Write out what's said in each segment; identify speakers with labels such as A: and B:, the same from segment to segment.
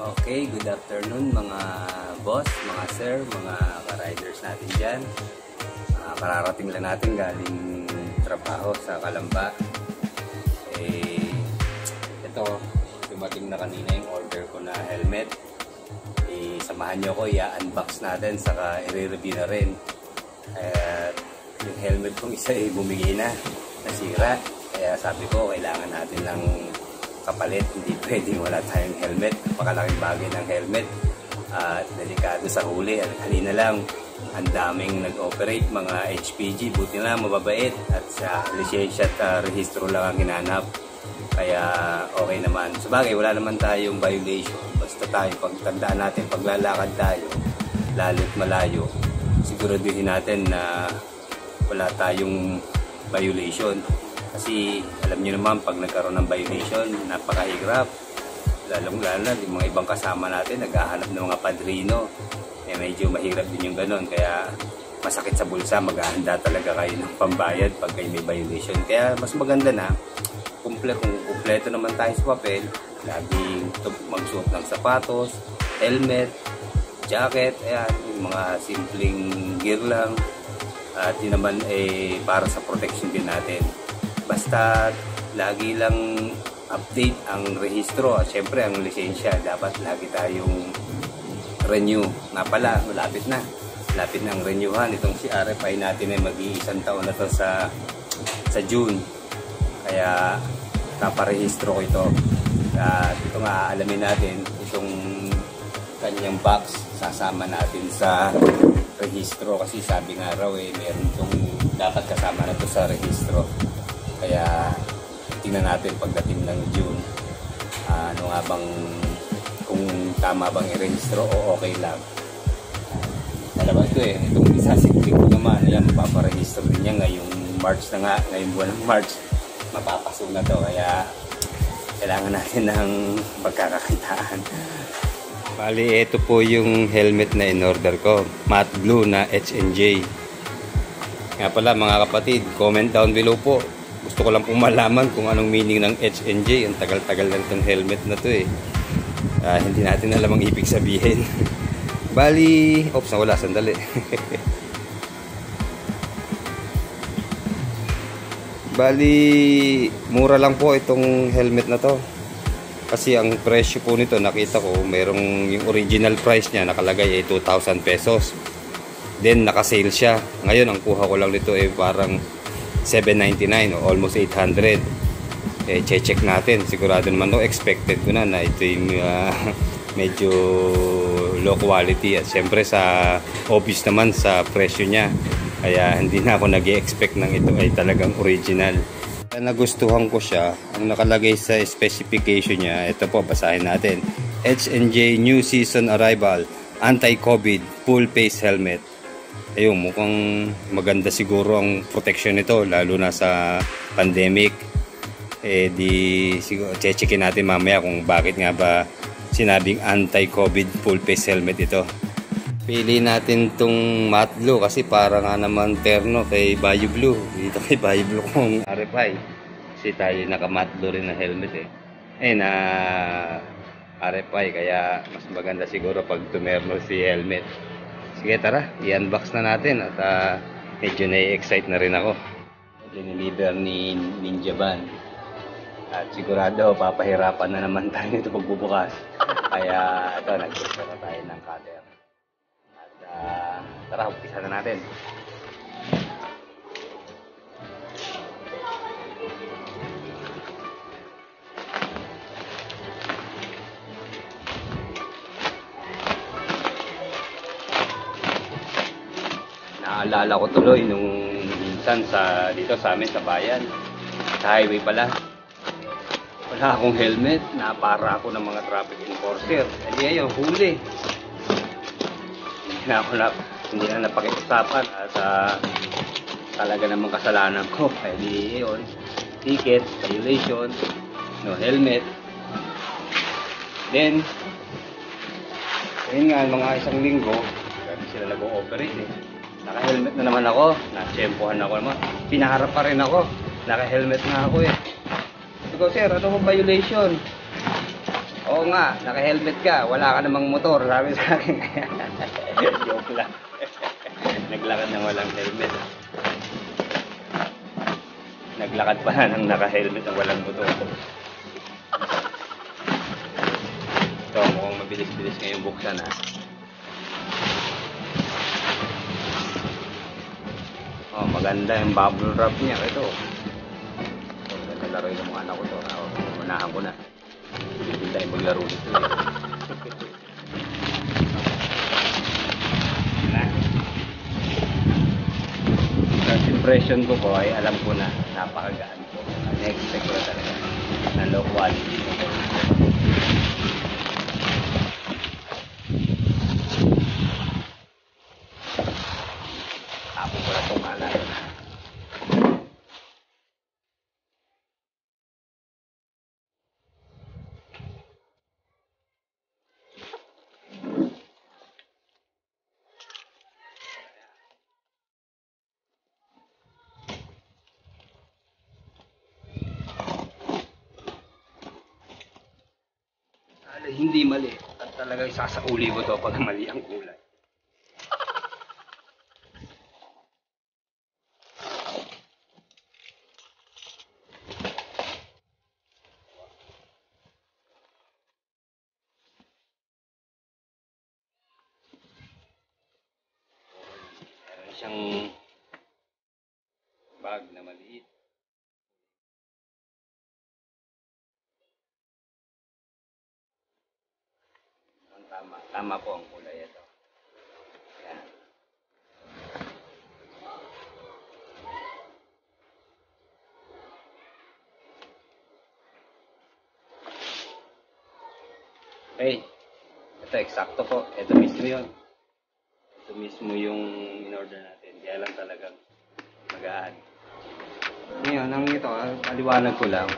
A: Okay, good afternoon mga boss, mga sir, mga ka-riders natin dyan. Kararating lang natin galing trabaho sa Kalamba. Ito, dumating na kanina yung order ko na helmet. Samahan nyo ko, i-unbox natin, saka i-review na rin. Yung helmet kong isa bumigay na, nasira. Kaya sabi ko, kailangan natin lang kapalit, hindi pwedeng wala tayong helmet. Napakalaking bagay ng helmet at delikado sa huli. Kanina lang ang daming nag-operate, mga HPG, buti na mababait at sa lisensya at rehistro lang ang ginanap, kaya okay naman. Sabagay, wala naman tayong violation, basta tayo, pagtandaan natin, paglalakad tayo lalo't malayo, siguraduhin natin na wala tayong violation. Kasi alam niyo naman, pag nagkaroon ng violation, napakahirap. Lalong-lalo yung mga ibang kasama natin, naghahanap ng mga padrino. Medyo mahirap din yung ganun. Kaya masakit sa bulsa, maghahanda talaga kayo ng pambayad pag kayo may violation. Kaya mas maganda na, kung kumpleto naman tayo sa papel, laging magsuot ng sapatos, helmet, jacket, ayan, yung mga simpleng gear lang. At yun naman para sa protection din natin. Basta lagi lang update ang rehistro at syempre ang lisensya, dapat lagi tayong renew. Nga pala, malapit na ang renewhan. Itong si RFI natin ay mag-iisang taon na to sa June, kaya naparehistro ko ito. At ito nga, alamin natin itong kanyang box, sasama natin sa rehistro kasi sabi nga raw meron itong dapat kasama na to sa rehistro. Kaya tingnan natin pagdating ng June, ano nga bang, kung tama bang i-rehistro o okay lang. Alam ito itong isasikling ko naman, ayan, mapaparehistro din niya ngayong March na nga, ngayong buwan ng March, mapapasok na to, kaya kailangan natin ng pagkakakitaan. Bali, ito po yung helmet na in-order ko, matte blue na H&J. Nga pala mga kapatid, comment down below po. Gusto ko lang pong malaman kung anong meaning ng H&J. Ang tagal-tagal lang itong helmet na to hindi natin alam ang ibig sabihin. Bali, nawala, sandali. Bali, mura lang po itong helmet na to. Kasi ang presyo po nito, nakita ko, merong yung original price niya nakalagay ay 2,000 pesos. Then naka-sale siya. Ngayon, ang kuha ko lang nito parang 799 o almost 800. Check natin, sigurado naman expected ko na ito yung medyo low quality at syempre sa obvious naman sa presyo niya, kaya hindi na ako nag-expect ng ito ay talagang original. Nagustuhan ko siya, ang nakalagay sa specification niya, ito po, basahin natin. H&J New Season Arrival Anti-COVID Full Face Helmet. Ayun, mukhang maganda siguro ang protection nito, lalo na sa pandemic. Siguro checkin natin mamaya kung bakit nga ba sinabing anti-COVID full face helmet ito. Pili natin tong matte blue kasi para nga naman terno kay Bayo Blue. Dito kay Bayo Blue kung RFI. Kasi tayo naka-matte blue rin na helmet na RFI, kaya mas maganda siguro pag tumerno si helmet. Sige, tara, i-unbox na natin at medyo na-excite na rin ako. Diniliver ni Ninja Van at sigurado papahirapan na naman tayo ito pagbubukas. Kaya ito, nag-extra na tayo ng cutter. At tara, umpisa na natin. Naalala ko tuloy nung minsan dito sa amin sa bayan, sa highway pala, wala akong helmet, napara ako ng mga traffic enforcer. Ayun, huli. Hindi na napakiusapan at talaga namang kasalanan ko. Ayun, ticket, violation, no helmet. Then, ayun nga, mga isang linggo, hindi sila nag-ooperate Naka-helmet na naman ako, na-tsempohan ako naman. Pinaharap pa rin ako, naka-helmet na ako Ikaw sir, ano mo violation? Oo nga, naka-helmet ka, wala ka namang motor, sabi sa akin. Joke lang. Naglakad ng walang helmet. Naglakad pa na ng naka-helmet ng walang motor. Ito, mukhang mabilis-bilis ngayong buksan ha. Oh, maganda yung bubble wrap niya. Ito. Maganda laro yung mga anak ko to. Unahan ko na. Hindi tayo maglaro nito eh. First impression ko po ay alam ko na napakagaan po. Na-expect ko na talaga na low quality. Tapos ko na itong alay. Hindi mali at talagang sasauli ko to pag mali ang kulay. Meron siyang bag na maliit. Tama po ang kulay ito. Yan. Okay. Ito, eksakto po. Ito mismo yun. Ito mismo yung in-order natin. Kaya lang talagang magaan. Ngayon, ang ito, paliwanag ko lang.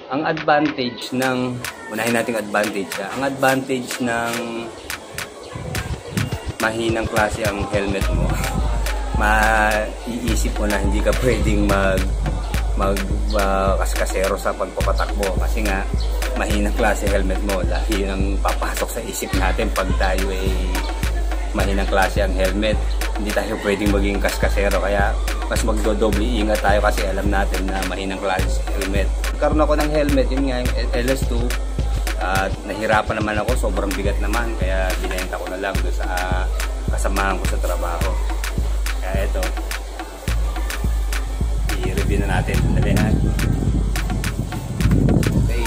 A: Ang advantage ng, unahin natin advantage ha. Ang advantage ng mahinang klase ang helmet mo, maiisip mo na hindi ka pwedeng kaskasero sa pagpapatakbo kasi nga mahinang klase helmet mo. Dahil yun ang papasok sa isip natin pag tayo ay mahinang klase ang helmet. Hindi tayo pwedeng maging kaskasero, kaya mas magdodoble ingat tayo kasi alam natin na mahinang klase helmet. Karoon ako ng helmet, yun nga yung LS2, at nahirapan naman ako, sobrang bigat naman, kaya binenta ko na lang doon sa kasamahan ko sa trabaho. Kaya ito, i-review na natin. Dali na. Okay.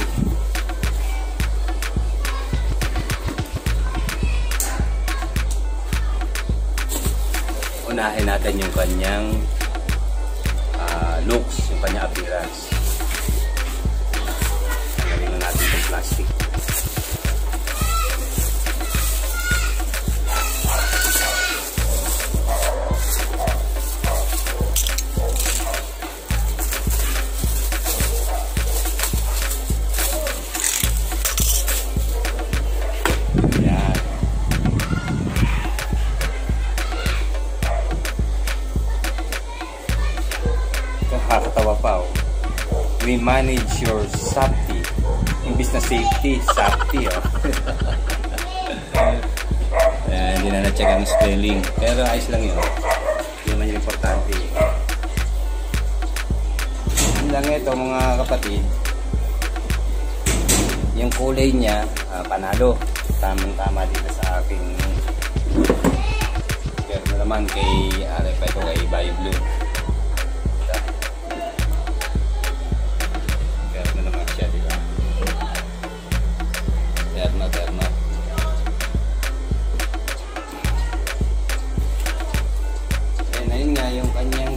A: Unahin natin yung kanyang looks, yung kanyang appearance. Tanggalin na natin yung plastic. Nakakatawa pa oh. We manage your safety. Imbis na safety, safety oh. Ayan, hindi na na-check ang spelling. Pero ayos lang yun. Hindi naman yung importante. Yun lang ito mga kapatid. Yung kulay niya, panalo. Tamang-tama dito sa aking. Pero naman kay RFI ko kay Bio Blue.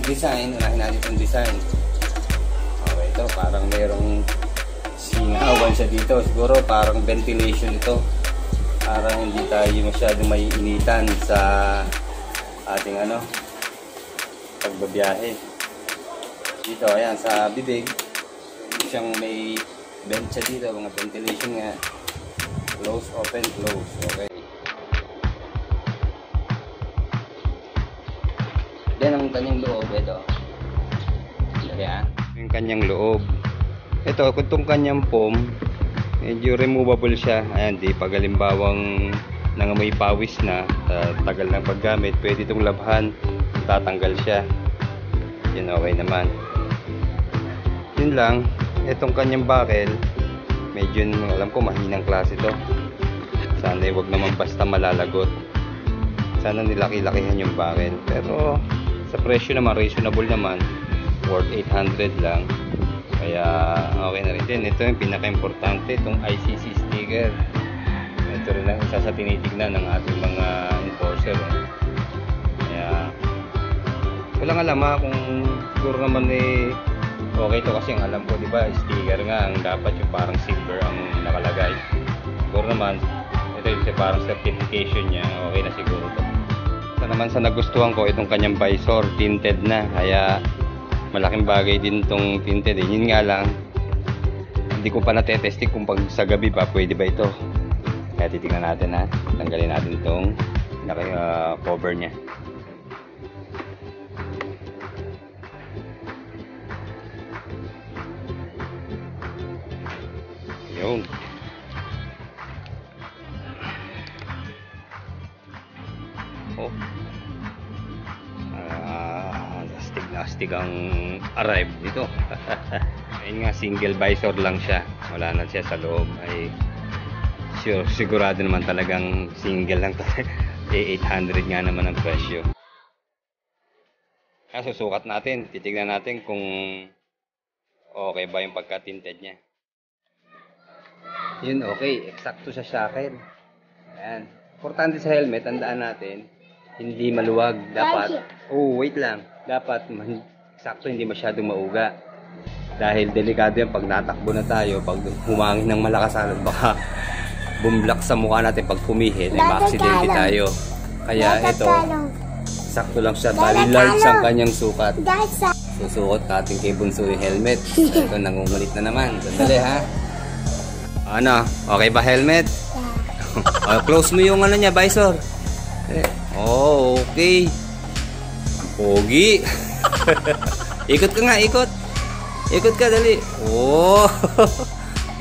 A: Design, unahin natin itong design. Okay, ito parang mayroong singawan siya dito. Siguro parang ventilation ito. Parang hindi tayo masyadong may initan sa ating pagbabiyahe. Dito, ayan, sa bibig. Siyang may vent siya dito, mga ventilation nga. Close, open, close. Okay. Then ang kanyang loob, ito. Ayan. Yung kanyang loob. Ito, itong kanyang foam, medyo removable siya. Ayan, di pag halimbawang nangamoy pawis na, tagal ng paggamit, pwede itong labhan, tatanggal siya. Yun, okay naman. Yun lang, itong kanyang buckle, medyo alam ko mahinang klase to. Sana wag naman basta malalagot. Sana nilaki-lakihan yung buckle. Pero sa presyo naman, reasonable naman, worth 800 lang. Kaya okay na rin din. Ito yung pinaka-importante, itong ICC sticker. Ito rin ang isa sa tinitignan ng ating mga enforcer. Kaya walang alam kung siguro naman okay to, kasi ang alam ko, di ba, sticker nga ang dapat, yung parang silver ang nakalagay. Siguro naman ito yung parang certification niya, okay na siguro to. Isa naman sa nagustuhan ko, itong kanyang visor, tinted na. Kaya malaking bagay din itong tinted. Yun nga lang, hindi ko pa natetesting kung pag sa gabi pa pwede ba ito. Kaya titignan natin tanggalin natin itong cover nya. Yun. Oh, astig ang arrive dito. Ayun nga, single visor lang siya, wala na siya sa loob. Ay sigurado naman talagang single lang talaga. 800 nga naman ang presyo. Kaya susukat natin, titignan natin kung okay ba yung pagka-tinted nya. Yun, okay, eksakto sa shackle. Ayan, importante sa helmet, tandaan natin, hindi maluwag. Dapat, wait lang, dapat eksakto, hindi masyadong mauga. Dahil delikado yan pag natakbo na tayo, pag humangin ng malakas, baka bumblak sa mukha natin pag pumihit, ay ma-aksidente tayo. Kaya ito, sakto lang siya, bali large ang kanyang sukat. Susukot natin kay Bunso yung helmet. Ito, nangungulit na naman. Sandali ano, okay ba helmet? Close mo yung ano niya, visor. Oh, okay. Pogi. Ikot ka nga, ikot. Ikot ka, dali. Oh,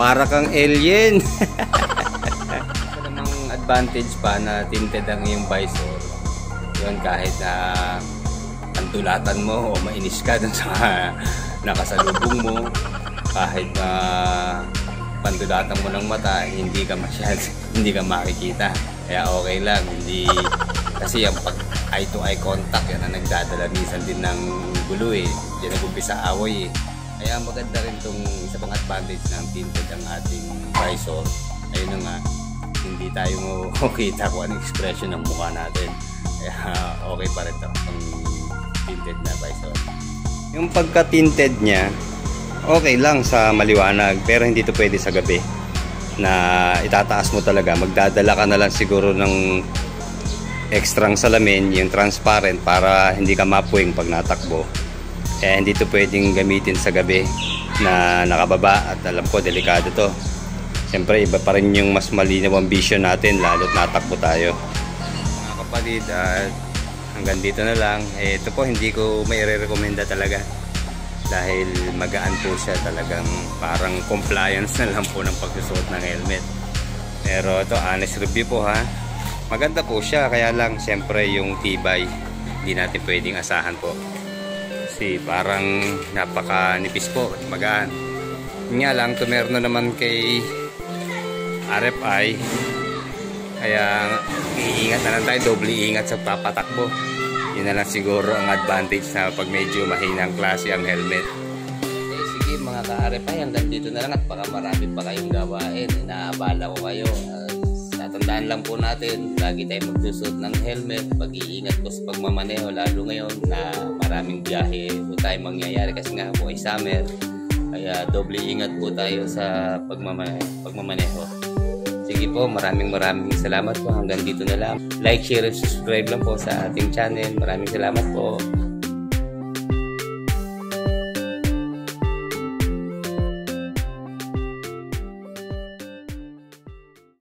A: para kang alien. Ito namang advantage pa na tinted ang iyong visor. Yun, kahit na pantulatan mo o mainis ka dun sa nakasalubong mo, kahit na pantulatan mo ng mata, hindi ka makikita. Kaya okay lang, hindi kasi yung pag eye to eye contact, yan ang nagdadala minsan din ng gulo yan nag-umpisa away Kaya maganda rin itong isa pang advantage ng tinted ang ating visor. Ayun na nga, hindi tayo makikita kung anong expression ng mukha natin. Kaya okay pa rin ito ang tinted na visor. Yung pagka-tinted niya, okay lang sa maliwanag, pero hindi ito pwede sa gabi na itataas mo talaga. Magdadala ka na lang siguro ng extrang salamin, yung transparent, para hindi ka mapuwing pag natakbo. Kaya hindi ito pwedeng gamitin sa gabi na nakababa, at alam ko delikado to. Siyempre iba pa rin yung mas malinaw ang vision natin lalo't natakbo tayo. Mga kapatid, hanggang dito na lang. Ito po hindi ko mai-rekomenda talaga dahil magaan po siya, talagang parang compliance na lang po ng pagsusuot ng helmet. Pero ito honest review po ha, maganda po siya, kaya lang siyempre yung tibay hindi natin pwedeng asahan po kasi parang napaka-nipis po, magaan. Nga lang tumerno naman kay RFI, kaya iingat na lang tayo, doble ingat sa papatakbo. Yun na lang siguro ang advantage na pag medyo mahinang klase ang helmet. Okay, sige mga ka-RFI, hanggang dito na lang at baka marami pa kayong gawain. Inaabala ko kayo. Tatandaan lang po natin, lagi tayo magsusuot ng helmet, pag-iingat po sa pagmamaneho, lalo ngayon na maraming biyahe po tayo mangyayari kasi nga po ay summer. Kaya doble ingat po tayo sa pagmamaneho. Sige po, maraming salamat po. Hanggang dito na lang. Like, share, and subscribe lang po sa ating channel. Maraming salamat po.